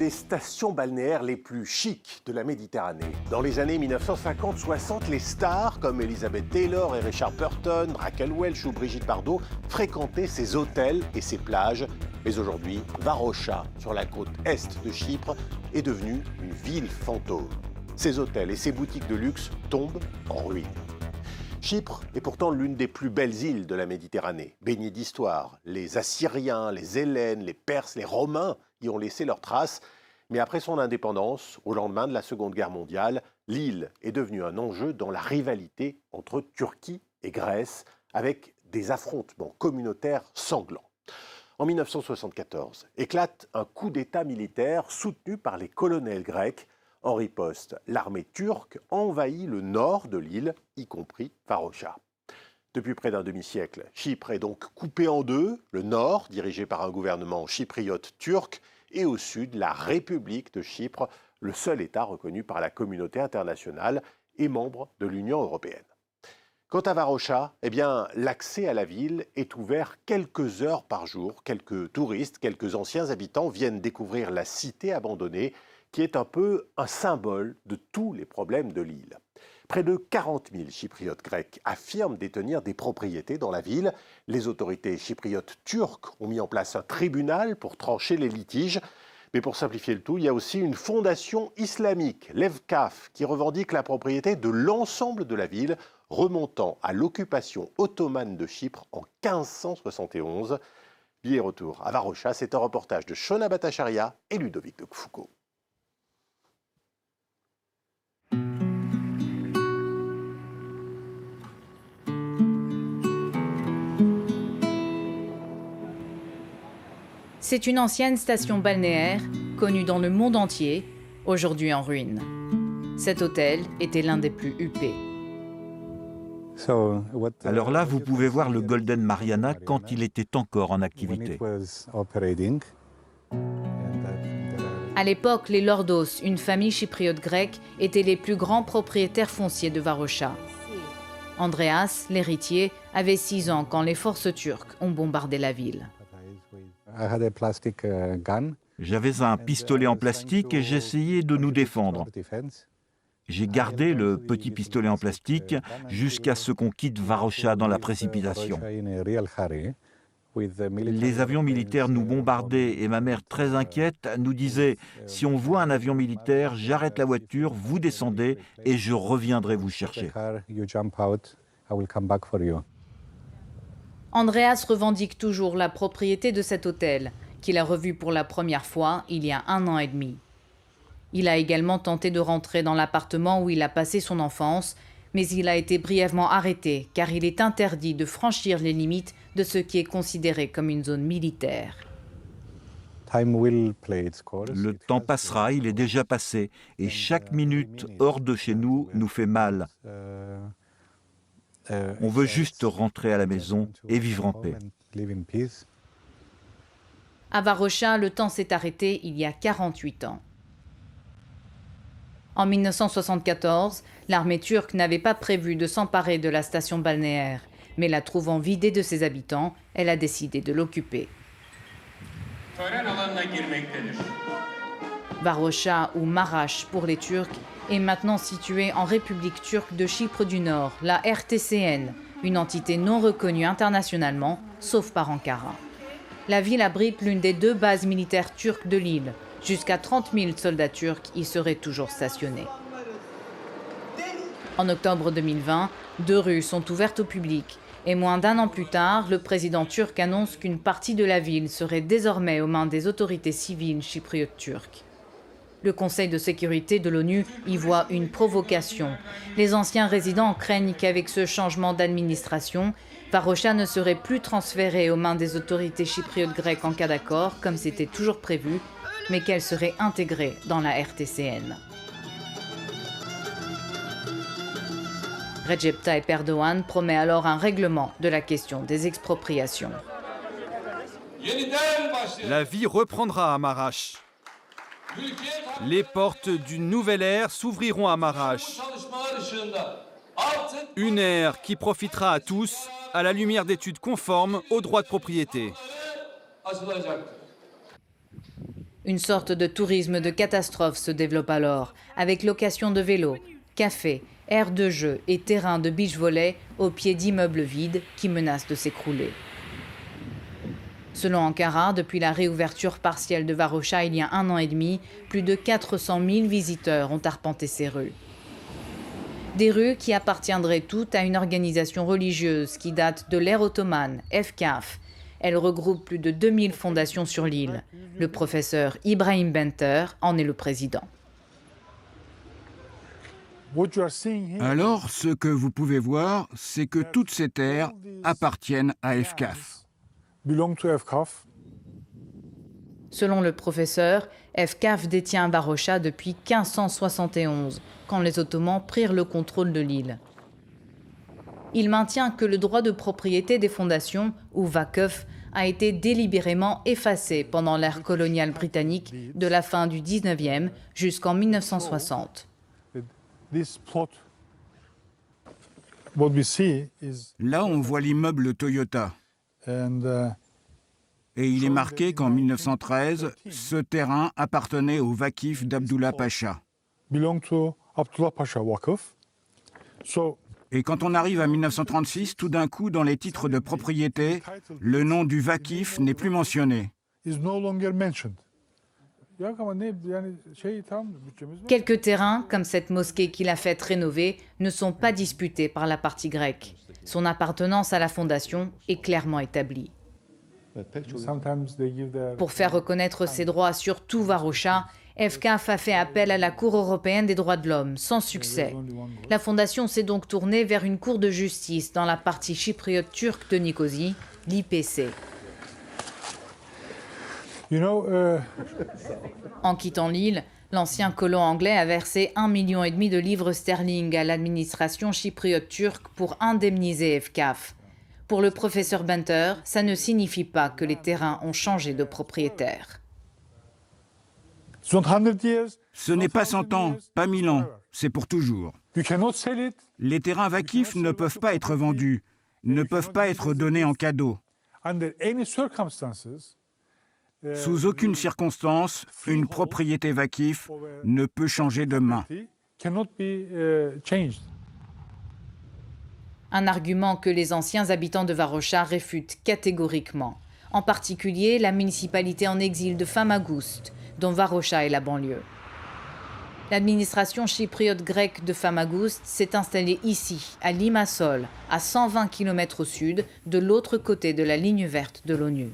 des stations balnéaires les plus chics de la Méditerranée. Dans les années 1950-60, les stars comme Elizabeth Taylor et Richard Burton, Raquel Welch ou Brigitte Bardot fréquentaient ces hôtels et ces plages. Mais aujourd'hui, Varosha, sur la côte est de Chypre, est devenue une ville fantôme. Ces hôtels et ces boutiques de luxe tombent en ruine. Chypre est pourtant l'une des plus belles îles de la Méditerranée, baignée d'histoire. Les Assyriens, les Hellènes, les Perses, les Romains y ont laissé leurs traces. Mais après son indépendance, au lendemain de la Seconde Guerre mondiale, l'île est devenue un enjeu dans la rivalité entre Turquie et Grèce, avec des affrontements communautaires sanglants. En 1974, éclate un coup d'État militaire soutenu par les colonels grecs. En riposte, l'armée turque envahit le nord de l'île, y compris Varosha. Depuis près d'un demi-siècle, Chypre est donc coupée en deux, le nord, dirigé par un gouvernement chypriote turc, et au sud, la République de Chypre, le seul État reconnu par la communauté internationale et membre de l'Union européenne. Quant à Varosha, l'accès à la ville est ouvert quelques heures par jour. Quelques touristes, quelques anciens habitants viennent découvrir la cité abandonnée, qui est un peu un symbole de tous les problèmes de l'île. Près de 40 000 chypriotes grecs affirment détenir des propriétés dans la ville. Les autorités chypriotes turques ont mis en place un tribunal pour trancher les litiges. Mais pour simplifier le tout, il y a aussi une fondation islamique, l'Evkaf, qui revendique la propriété de l'ensemble de la ville, remontant à l'occupation ottomane de Chypre en 1571. Billet retour à Varosha, c'est un reportage de Shona Bhattacharya et Ludovic de Foucault. C'est une ancienne station balnéaire, connue dans le monde entier, aujourd'hui en ruine. Cet hôtel était l'un des plus huppés. Alors là, vous pouvez voir le Golden Mariana quand il était encore en activité. À l'époque, les Lordos, une famille chypriote grecque, étaient les plus grands propriétaires fonciers de Varosha. Andreas, l'héritier, avait 6 ans quand les forces turques ont bombardé la ville. J'avais un pistolet en plastique et j'essayais de nous défendre. J'ai gardé le petit pistolet en plastique jusqu'à ce qu'on quitte Varosha dans la précipitation. Les avions militaires nous bombardaient et ma mère, très inquiète, nous disait « Si on voit un avion militaire, j'arrête la voiture, vous descendez et je reviendrai vous chercher ». Andreas revendique toujours la propriété de cet hôtel, qu'il a revu pour la première fois il y a 1 an et demi. Il a également tenté de rentrer dans l'appartement où il a passé son enfance, mais il a été brièvement arrêté car il est interdit de franchir les limites de ce qui est considéré comme une zone militaire. Le temps passera, il est déjà passé, et chaque minute hors de chez nous nous fait mal. On veut juste rentrer à la maison et vivre en paix. À Varosha, le temps s'est arrêté il y a 48 ans. En 1974, l'armée turque n'avait pas prévu de s'emparer de la station balnéaire, mais la trouvant vidée de ses habitants, elle a décidé de l'occuper. Varosha, ou Maraş pour les Turcs, est maintenant située en République turque de Chypre du Nord, la RTCN, une entité non reconnue internationalement, sauf par Ankara. La ville abrite l'une des 2 bases militaires turques de l'île. Jusqu'à 30 000 soldats turcs y seraient toujours stationnés. En octobre 2020, 2 rues sont ouvertes au public. Et moins d'1 an plus tard, le président turc annonce qu'une partie de la ville serait désormais aux mains des autorités civiles chypriotes turques. Le Conseil de sécurité de l'ONU y voit une provocation. Les anciens résidents craignent qu'avec ce changement d'administration, Varosha ne serait plus transférée aux mains des autorités chypriotes grecques en cas d'accord, comme c'était toujours prévu, mais qu'elle serait intégrée dans la RTCN. Recep Tayyip Erdoğan promet alors un règlement de la question des expropriations. La vie reprendra à Maraş. Les portes d'une nouvelle ère s'ouvriront à Maraş. Une ère qui profitera à tous à la lumière d'études conformes aux droits de propriété. Une sorte de tourisme de catastrophe se développe alors, avec location de vélos, cafés, aires de jeu et terrains de beach-volley au pied d'immeubles vides qui menacent de s'écrouler. Selon Ankara, depuis la réouverture partielle de Varosha il y a 1 an et demi, plus de 400 000 visiteurs ont arpenté ces rues. Des rues qui appartiendraient toutes à une organisation religieuse qui date de l'ère ottomane, Efkaf. Elle regroupe plus de 2000 fondations sur l'île. Le professeur Ibrahim Benter en est le président. Alors, ce que vous pouvez voir, c'est que toutes ces terres appartiennent à Efkaf. Selon le professeur, Efkaf détient Varosha depuis 1571, quand les Ottomans prirent le contrôle de l'île. Il maintient que le droit de propriété des fondations, ou Vakuf, a été délibérément effacé pendant l'ère coloniale britannique de la fin du 19e jusqu'en 1960. Là, on voit l'immeuble Toyota. Et il est marqué qu'en 1913, ce terrain appartenait au Vakif d'Abdullah Pacha. Et quand on arrive à 1936, tout d'un coup, dans les titres de propriété, le nom du Vakif n'est plus mentionné. Quelques terrains, comme cette mosquée qu'il a fait rénover, ne sont pas disputés par la partie grecque. Son appartenance à la fondation est clairement établie. Pour faire reconnaître ses droits sur tout Varosha, Efkaf a fait appel à la Cour européenne des droits de l'homme, sans succès. La fondation s'est donc tournée vers une cour de justice dans la partie chypriote turque de Nicosie, l'IPC. En quittant l'île, l'ancien colon anglais a versé 1,5 million de livres sterling à l'administration chypriote turque pour indemniser Efkaf. Pour le professeur Benter, ça ne signifie pas que les terrains ont changé de propriétaire. Ce n'est pas 100 ans, pas 1000 ans, c'est pour toujours. Les terrains Vakif ne peuvent pas être vendus, ne peuvent pas être donnés en cadeau. Sous aucune circonstance, une propriété Vakif ne peut changer de main. Un argument que les anciens habitants de Varosha réfutent catégoriquement. En particulier la municipalité en exil de Famagoust, dont Varosha est la banlieue. L'administration chypriote grecque de Famagoust s'est installée ici, à Limassol, à 120 km au sud, de l'autre côté de la ligne verte de l'ONU.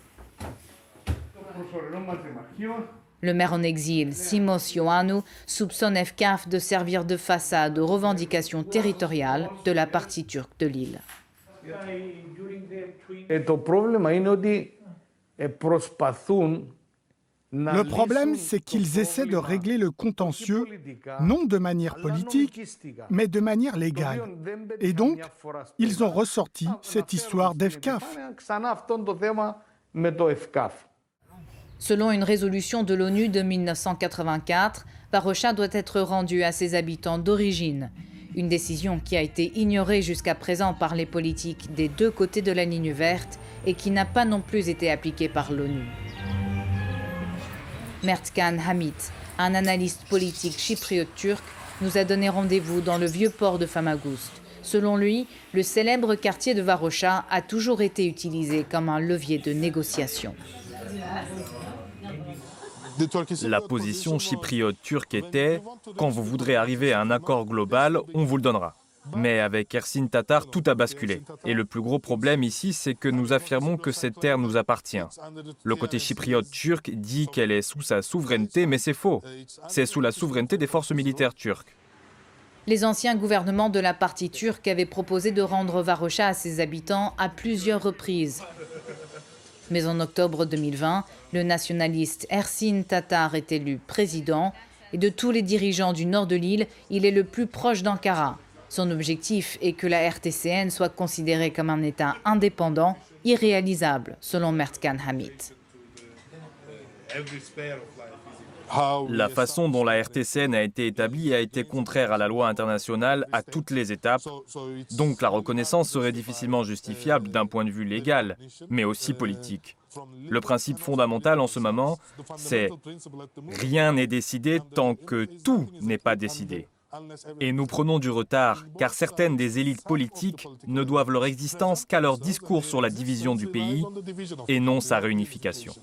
Le maire en exil, Simos Ioannou, soupçonne Efkaf de servir de façade aux revendications territoriales de la partie turque de l'île. Le problème, c'est qu'ils essaient de régler le contentieux, non de manière politique, mais de manière légale. Et donc, ils ont ressorti cette histoire d'Efkaf. Selon une résolution de l'ONU de 1984, Varosha doit être rendu à ses habitants d'origine. Une décision qui a été ignorée jusqu'à présent par les politiques des deux côtés de la ligne verte et qui n'a pas non plus été appliquée par l'ONU. Mertkan Hamit, un analyste politique chypriote turc, nous a donné rendez-vous dans le vieux port de Famagoust. Selon lui, le célèbre quartier de Varosha a toujours été utilisé comme un levier de négociation. La position chypriote turque était « quand vous voudrez arriver à un accord global, on vous le donnera ». Mais avec Ersin Tatar, tout a basculé. Et le plus gros problème ici, c'est que nous affirmons que cette terre nous appartient. Le côté chypriote turc dit qu'elle est sous sa souveraineté, mais c'est faux. C'est sous la souveraineté des forces militaires turques. Les anciens gouvernements de la partie turque avaient proposé de rendre Varosha à ses habitants à plusieurs reprises. Mais en octobre 2020, le nationaliste Ersin Tatar est élu président et de tous les dirigeants du nord de l'île, il est le plus proche d'Ankara. Son objectif est que la RTCN soit considérée comme un État indépendant, irréalisable, selon Mertkan Hamit. La façon dont la RTCN a été établie a été contraire à la loi internationale à toutes les étapes. Donc la reconnaissance serait difficilement justifiable d'un point de vue légal, mais aussi politique. Le principe fondamental en ce moment, c'est rien n'est décidé tant que tout n'est pas décidé. Et nous prenons du retard, car certaines des élites politiques ne doivent leur existence qu'à leur discours sur la division du pays et non sa réunification.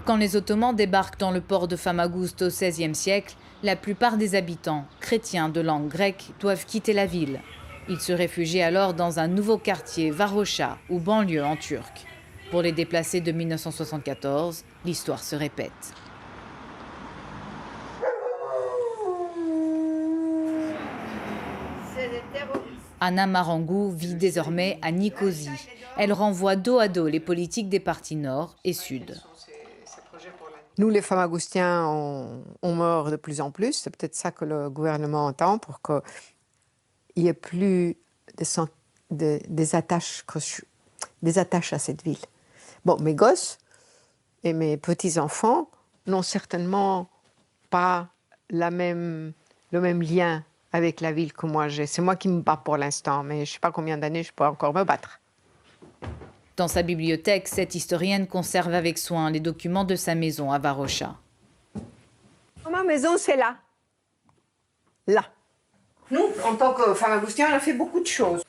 Quand les Ottomans débarquent dans le port de Famaguste au XVIe siècle, la plupart des habitants, chrétiens de langue grecque, doivent quitter la ville. Ils se réfugient alors dans un nouveau quartier, Varosha, ou banlieue en turc. Pour les déplacés de 1974, l'histoire se répète. Anna Marangou vit désormais à Nicosie. Elle renvoie dos à dos les politiques des partis nord et sud. Nous, les Famagoustiens, on meurt de plus en plus. C'est peut-être ça que le gouvernement entend pour qu'il n'y ait plus des attaches à cette ville. Bon, mes gosses et mes petits-enfants n'ont certainement pas le même lien avec la ville que moi j'ai. C'est moi qui me bats pour l'instant, mais je ne sais pas combien d'années je peux encore me battre. Dans sa bibliothèque, cette historienne conserve avec soin les documents de sa maison à Varosha. Ma maison, c'est là. Là. Nous, en tant que Famagoustiens, on a fait beaucoup de choses.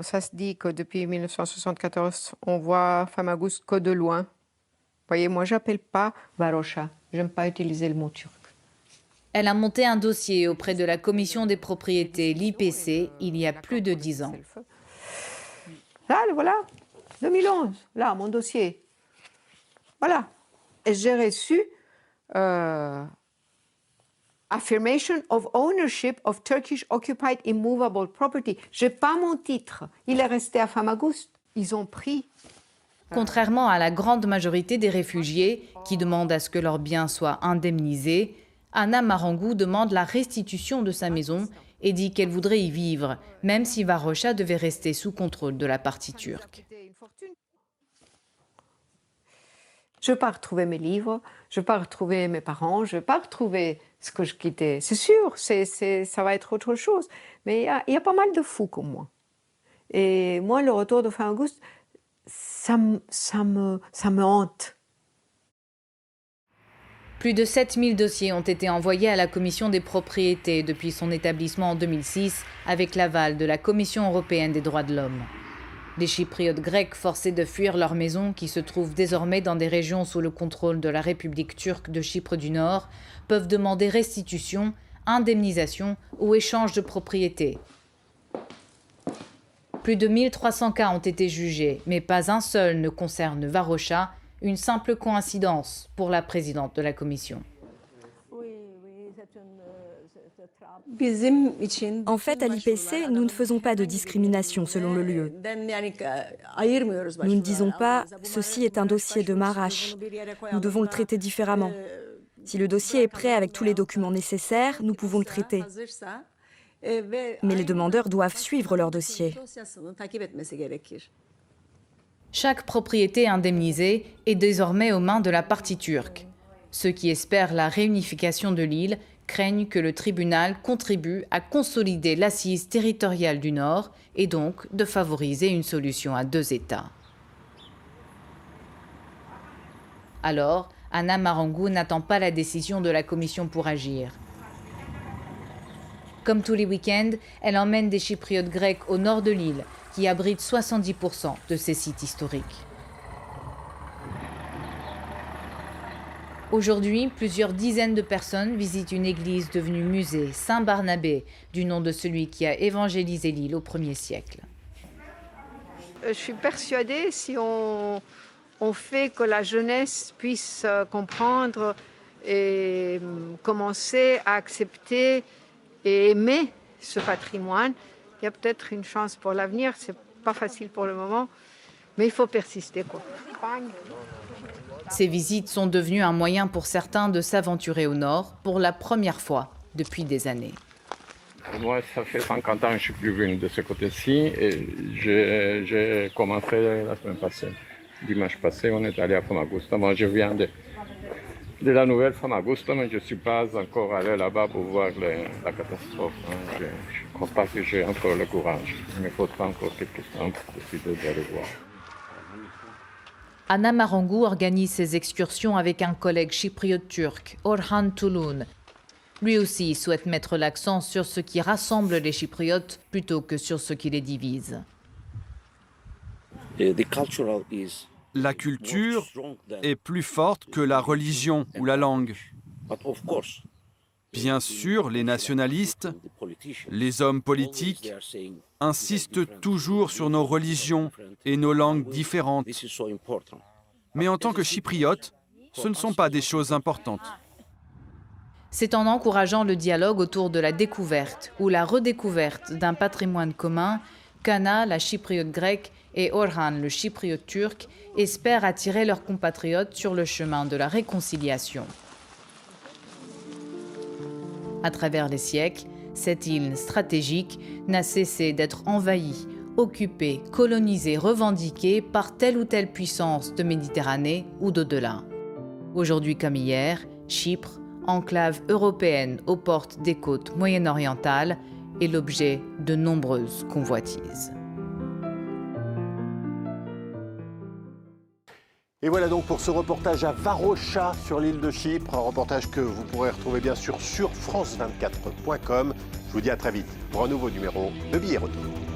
Ça se dit que depuis 1974, on voit Famaguste que de loin. Vous voyez, moi, je n'appelle pas Varosha. Je n'aime pas utiliser le mot turc. Elle a monté un dossier auprès de la commission des propriétés, l'IPC, il y a plus de 10 ans. Là, voilà. 2011, là, mon dossier. Voilà. Et j'ai reçu Affirmation of Ownership of Turkish Occupied Immovable Property. Je n'ai pas mon titre. Il est resté à Famaguste. Ils ont pris. Contrairement à la grande majorité des réfugiés qui demandent à ce que leurs biens soient indemnisés, Anna Marangou demande la restitution de sa maison et dit qu'elle voudrait y vivre, même si Varosha devait rester sous contrôle de la partie turque. Je ne vais pas retrouver mes livres, je ne vais pas retrouver mes parents, je ne vais pas retrouver ce que je quittais. C'est sûr, ça va être autre chose. Mais il y a pas mal de fous comme moi. Et moi, le retour de Famaguste, ça me hante. Plus de 7000 dossiers ont été envoyés à la Commission des propriétés depuis son établissement en 2006 avec l'aval de la Commission européenne des droits de l'homme. Les Chypriotes grecs forcés de fuir leur maison, qui se trouvent désormais dans des régions sous le contrôle de la République turque de Chypre du Nord, peuvent demander restitution, indemnisation ou échange de propriété. Plus de 1300 cas ont été jugés, mais pas un seul ne concerne Varosha, une simple coïncidence pour la présidente de la commission. En fait, à l'IPC, nous ne faisons pas de discrimination selon le lieu. Nous ne disons pas « ceci est un dossier de Maraş, nous devons le traiter différemment ». Si le dossier est prêt avec tous les documents nécessaires, nous pouvons le traiter. Mais les demandeurs doivent suivre leur dossier. Chaque propriété indemnisée est désormais aux mains de la partie turque. Ceux qui espèrent la réunification de l'île craignent que le tribunal contribue à consolider l'assise territoriale du Nord et donc de favoriser une solution à deux États. Alors, Anna Marangou n'attend pas la décision de la commission pour agir. Comme tous les week-ends, elle emmène des Chypriotes grecs au nord de l'île, qui abrite 70% de ces sites historiques. Aujourd'hui, plusieurs dizaines de personnes visitent une église devenue musée, Saint-Barnabé, du nom de celui qui a évangélisé l'île au 1er siècle. Je suis persuadée, si on fait que la jeunesse puisse comprendre et commencer à accepter et aimer ce patrimoine, il y a peut-être une chance pour l'avenir. C'est pas facile pour le moment, mais il faut persister, quoi. Ces visites sont devenues un moyen pour certains de s'aventurer au nord pour la première fois depuis des années. Moi, ça fait 50 ans que je ne suis plus venu de ce côté-ci et j'ai commencé la semaine passée. Dimanche passé, on est allé à Famagusta. Moi, je viens de la nouvelle Famagusta, mais je ne suis pas encore allé là-bas pour voir la catastrophe. Je ne crois pas que j'ai encore le courage. Il me faudra encore quelques temps pour décider d'aller voir. Anna Marangou organise ses excursions avec un collègue chypriote turc, Orhan Tulun. Lui aussi souhaite mettre l'accent sur ce qui rassemble les Chypriotes plutôt que sur ce qui les divise. La culture est plus forte que la religion ou la langue. Bien sûr, les nationalistes, les hommes politiques insistent toujours sur nos religions et nos langues différentes. Mais en tant que Chypriotes, ce ne sont pas des choses importantes. C'est en encourageant le dialogue autour de la découverte ou la redécouverte d'un patrimoine commun qu'Anna, la chypriote grecque, et Orhan, le chypriote turc, espèrent attirer leurs compatriotes sur le chemin de la réconciliation. À travers les siècles, cette île stratégique n'a cessé d'être envahie, occupée, colonisée, revendiquée par telle ou telle puissance de Méditerranée ou d'au-delà. Aujourd'hui comme hier, Chypre, enclave européenne aux portes des côtes moyen-orientales, est l'objet de nombreuses convoitises. Et voilà donc pour ce reportage à Varosha sur l'île de Chypre, un reportage que vous pourrez retrouver bien sûr sur France24.com. Je vous dis à très vite pour un nouveau numéro de Billets Retour.